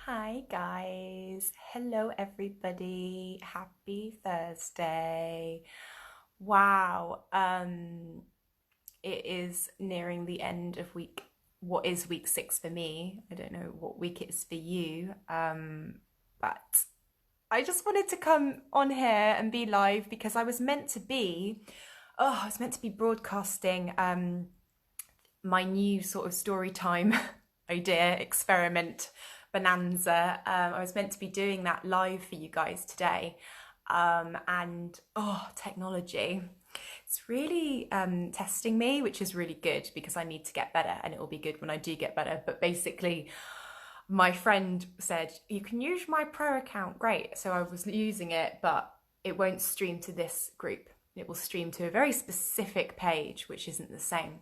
Hi guys, hello everybody, happy Thursday. Wow, it is nearing the end of what is week 6 for me. I don't know what week it is for you, but I just wanted to come on here and be live because I was meant to be broadcasting my new sort of story time idea experiment bonanza. I was meant to be doing that live for you guys today, and technology, it's really testing me, which is really good because I need to get better, and it will be good when I do get better. But basically, my friend said you can use my pro account, great. So I was using it, but it won't stream to this group. It will stream to a very specific page, which isn't the same.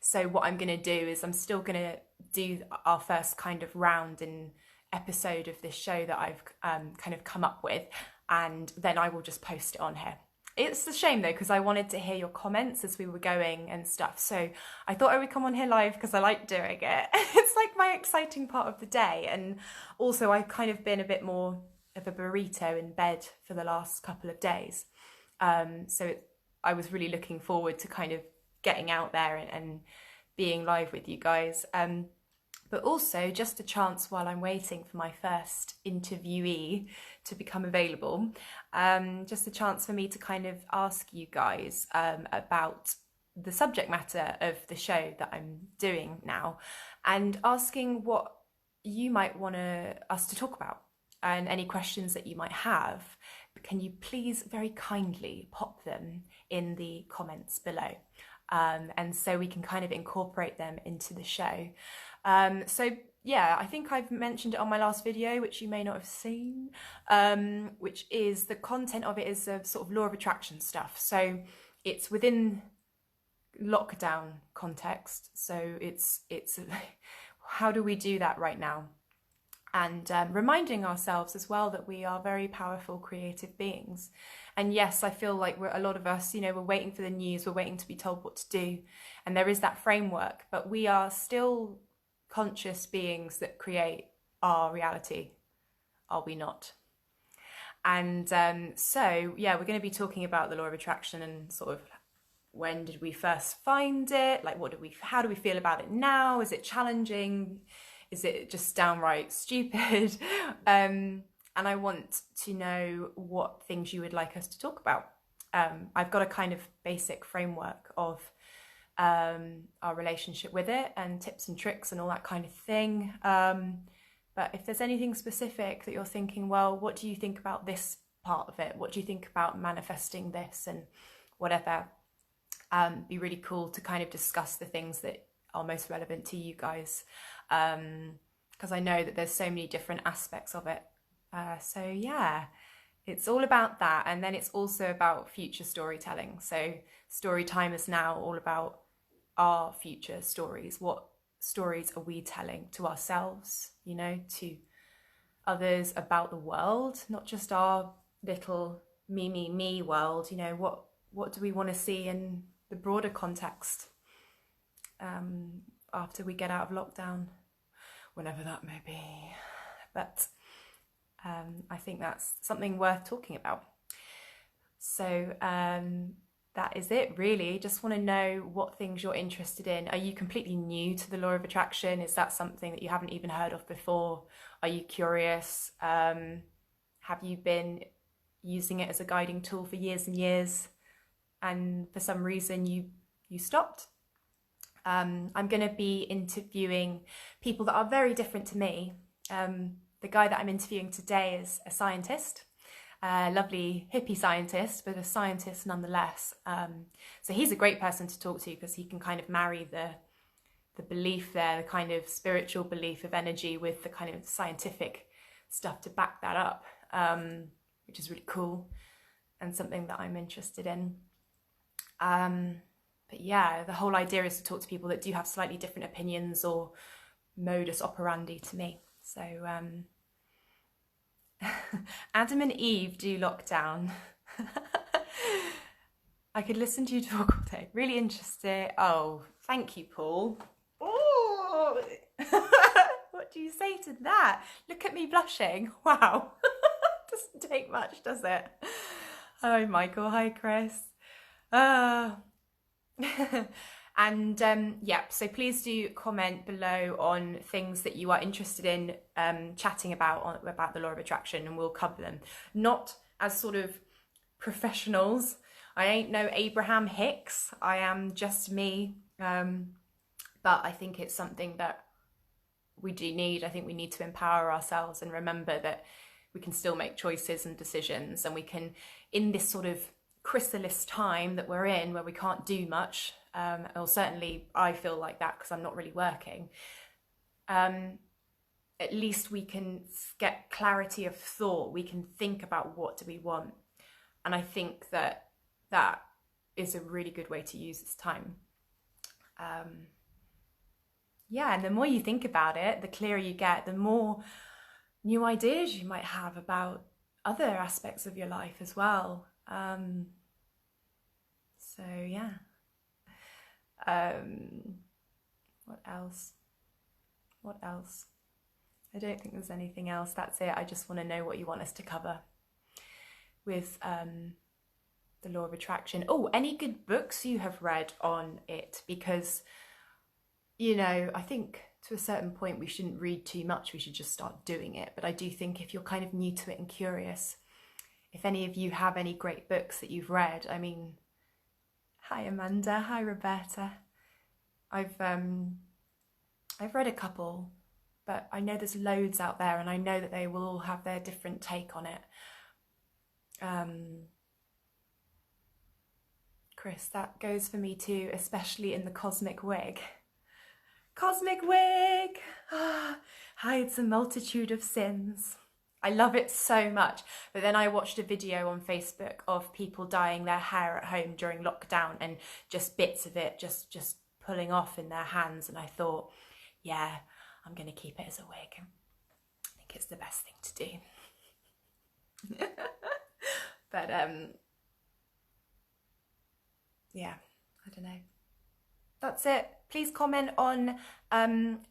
So what I'm going to do is I'm still going to do our first kind of round and episode of this show that I've kind of come up with, and then I will just post it on here. It's a shame though, because I wanted to hear your comments as we were going and stuff. So I thought I would come on here live because I like doing it. It's like my exciting part of the day. And also I've kind of been a bit more of a burrito in bed for the last couple of days. I was really looking forward to kind of getting out there and being live with you guys. But also just a chance while I'm waiting for my first interviewee to become available, just a chance for me to kind of ask you guys about the subject matter of the show that I'm doing now, and asking what you might want us to talk about, and any questions that you might have. Can you please very kindly pop them in the comments below? And so we can kind of incorporate them into the show. Yeah, I think I've mentioned it on my last video, which you may not have seen, which is the content of it is a sort of law of attraction stuff. So it's within lockdown context. So it's how do we do that right now? And reminding ourselves as well that we are very powerful, creative beings. And yes, I feel like a lot of us, we're waiting for the news, we're waiting to be told what to do. And there is that framework, but we are still conscious beings that create our reality, are we not? And yeah, we're going to be talking about the law of attraction and sort of when did we first find it? Like, how do we feel about it now? Is it challenging? Is it just downright stupid? And I want to know what things you would like us to talk about. I've got a kind of basic framework of our relationship with it and tips and tricks and all that kind of thing. But if there's anything specific that you're thinking, well, what do you think about this part of it? What do you think about manifesting this and whatever? Be really cool to kind of discuss the things that are most relevant to you guys, because I know that there's so many different aspects of it. So yeah, it's all about that. And then it's also about future storytelling. So story time is now all about our future stories. What stories are we telling to ourselves, to others, about the world, not just our little me world. What do we want to see in the broader context after we get out of lockdown, whenever that may be. But I think that's something worth talking about. So that is it, really. Just want to know what things you're interested in. Are you completely new to the law of attraction? Is that something that you haven't even heard of before? Are you curious? Have you been using it as a guiding tool for years and years, and for some reason you stopped? I'm going to be interviewing people that are very different to me. The guy that I'm interviewing today is a scientist, a lovely hippie scientist, but a scientist nonetheless. So he's a great person to talk to because he can kind of marry the belief there, the kind of spiritual belief of energy, with the kind of scientific stuff to back that up, which is really cool and something that I'm interested in. But yeah, the whole idea is to talk to people that do have slightly different opinions or modus operandi to me. So Adam and Eve do lockdown. I could listen to you talk all day. Really interested. Oh, thank you, Paul. Oh. What do you say to that? Look at me blushing. Wow. Doesn't take much, does it? Hi, Michael. Hi, Chris. And yeah, so please do comment below on things that you are interested in chatting about the law of attraction, and we'll cover them. Not as sort of professionals. I ain't no Abraham Hicks. I am just me. But I think it's something that we do need. I think we need to empower ourselves and remember that we can still make choices and decisions, and we can, in this sort of chrysalis time that we're in where we can't do much, or certainly I feel like that because I'm not really working, at least we can get clarity of thought. We can think about what do we want, and I think that that is a really good way to use this time. Yeah, and the more you think about it, the clearer you get, the more new ideas you might have about other aspects of your life as well. So yeah. What else? What else? I don't think there's anything else. That's it. I just want to know what you want us to cover with the law of attraction. Oh, any good books you have read on it? Because, you know, I think to a certain point we shouldn't read too much. We should just start doing it. But I do think if you're kind of new to it and curious, if any of you have any great books that you've read, I mean, hi Amanda, hi Roberta. I've read a couple, but I know there's loads out there, and I know that they will all have their different take on it. Chris, that goes for me too, especially in the cosmic wig. Cosmic wig hides a multitude of sins. I love it so much. But then I watched a video on Facebook of people dyeing their hair at home during lockdown, and just bits of it just pulling off in their hands, and I thought, yeah, I'm going to keep it as a wig. I think it's the best thing to do. But yeah, I don't know. That's it. Please comment on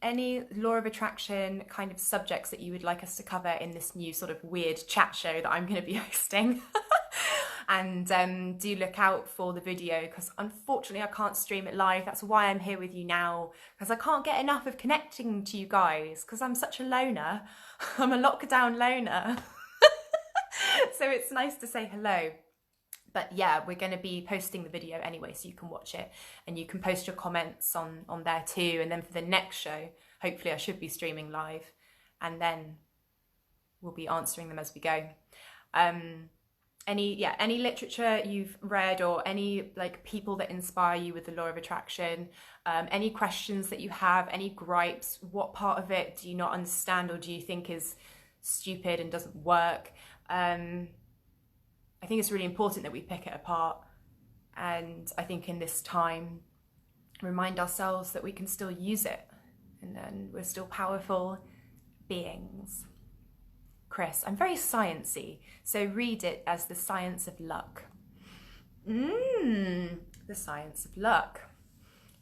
any law of attraction kind of subjects that you would like us to cover in this new sort of weird chat show that I'm going to be hosting. And do look out for the video, because unfortunately I can't stream it live. That's why I'm here with you now, because I can't get enough of connecting to you guys, because I'm such a loner. I'm a lockdown loner. So it's nice to say hello. But yeah, we're going to be posting the video anyway, so you can watch it, and you can post your comments on there too. And then for the next show, hopefully I should be streaming live, and then we'll be answering them as we go. Any literature you've read, or any like people that inspire you with the law of attraction, any questions that you have, any gripes, what part of it do you not understand or do you think is stupid and doesn't work? I think it's really important that we pick it apart, and I think in this time remind ourselves that we can still use it, and then we're still powerful beings. Chris, I'm very sciencey, so read it as the science of luck. The science of luck.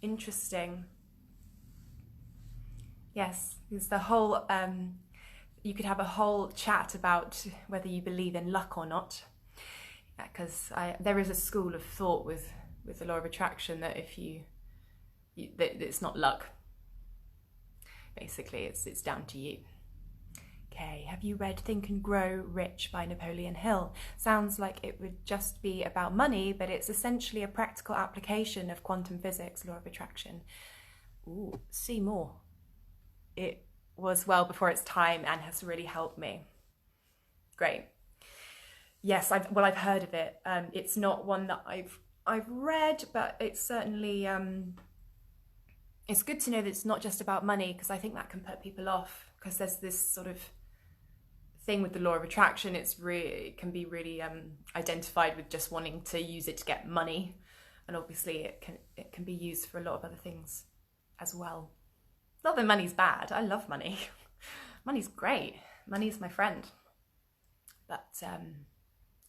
Interesting. Yes, there's the whole, you could have a whole chat about whether you believe in luck or not. Because there is a school of thought with the law of attraction that if that it's not luck. Basically, it's down to you. Okay, have you read Think and Grow Rich by Napoleon Hill? Sounds like it would just be about money, but it's essentially a practical application of quantum physics, law of attraction. Ooh, see more. It was well before its time and has really helped me. Great. Yes, I've heard of it. It's not one that I've read, but it's certainly it's good to know that it's not just about money, because I think that can put people off, because there's this sort of thing with the law of attraction. It can be really identified with just wanting to use it to get money, and obviously it can be used for a lot of other things as well. Not that money's bad. I love money. Money's great. Money's my friend. But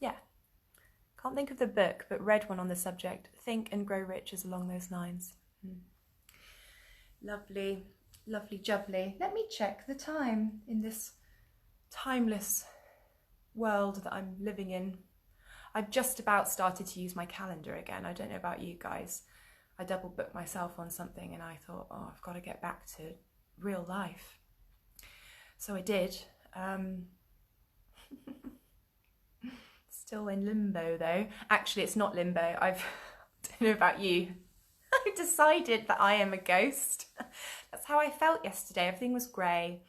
yeah, can't think of the book, but read one on the subject. Think and Grow Rich is along those lines. Lovely, lovely jubbly. Let me check the time in this timeless world that I'm living in. I've just about started to use my calendar again. I don't know about you guys. I double booked myself on something and I thought, oh, I've got to get back to real life. So I did. Still in limbo though. Actually, it's not limbo. I don't know about you. I decided that I am a ghost. That's how I felt yesterday. Everything was grey.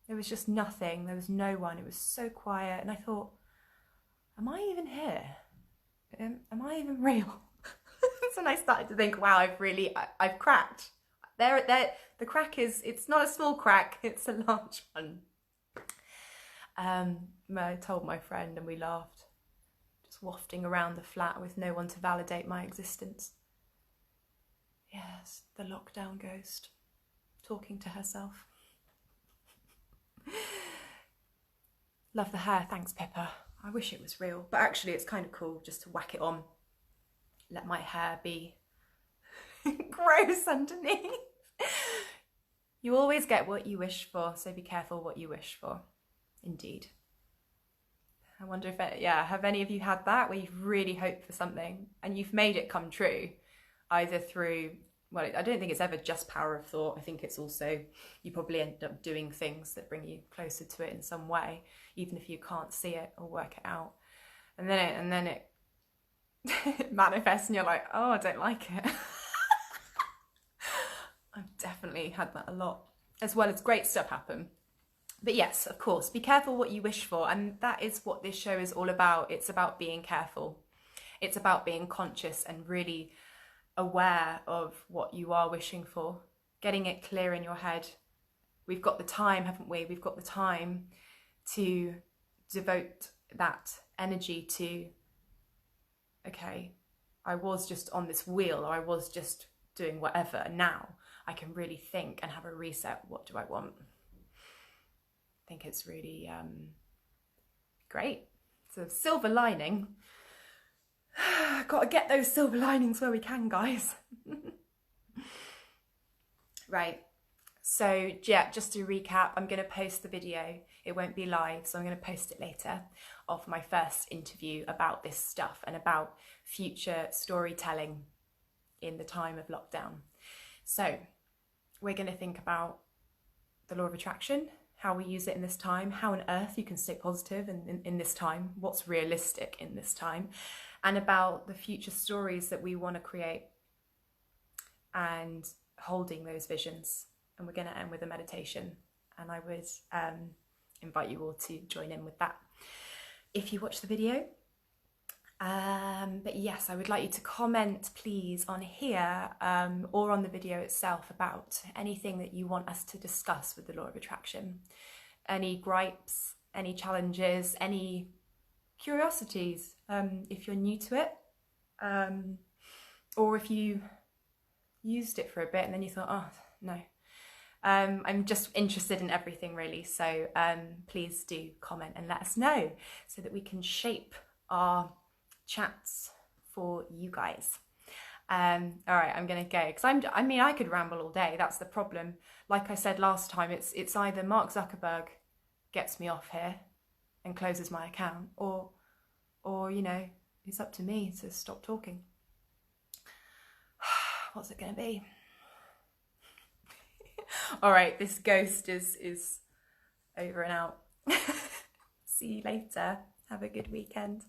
There was just nothing. There was no one. It was so quiet. And I thought, am I even here? Am I even real? So then I started to think, wow, I've cracked. The crack it's not a small crack, it's a large one. I told my friend and we laughed. Just wafting around the flat with no one to validate my existence. Yes, the lockdown ghost, talking to herself. Love the hair, thanks Pippa. I wish it was real, but actually it's kind of cool just to whack it on. Let my hair be gross underneath. You always get what you wish for, so be careful what you wish for. Indeed. I wonder if, have any of you had that where you've really hoped for something and you've made it come true, either through, well, I don't think it's ever just power of thought. I think it's also, you probably end up doing things that bring you closer to it in some way, even if you can't see it or work it out. And then it manifests and you're like, oh, I don't like it. I've definitely had that a lot, as well as great stuff happen. But yes, of course, be careful what you wish for. And that is what this show is all about. It's about being careful. It's about being conscious and really aware of what you are wishing for, getting it clear in your head. We've got the time, haven't we? We've got the time to devote that energy to, okay, I was just on this wheel, or I was just doing whatever, and now I can really think and have a reset. What do I want? I think it's really great. It's a silver lining. Got to get those silver linings where we can, guys. Right. So yeah, just to recap, I'm going to post the video. It won't be live, so I'm going to post it later, of my first interview about this stuff and about future storytelling in the time of lockdown. So we're going to think about the law of attraction, how we use it in this time, how on earth you can stay positive in this time, what's realistic in this time, and about the future stories that we want to create and holding those visions. And we're going to end with a meditation, and I would invite you all to join in with that if you watch the video. But yes, I would like you to comment please on here or on the video itself about anything that you want us to discuss with the law of attraction. Any gripes, any challenges, any curiosities, if you're new to it, or if you used it for a bit and then you thought, oh no. I'm just interested in everything really, so please do comment and let us know so that we can shape our chats for you guys. All right, I'm gonna go because I could ramble all day. That's the problem. Like I said last time, it's either Mark Zuckerberg gets me off here and closes my account, or you know, it's up to me to stop talking. What's it gonna be? All right, this ghost is over and out. See you later. Have a good weekend.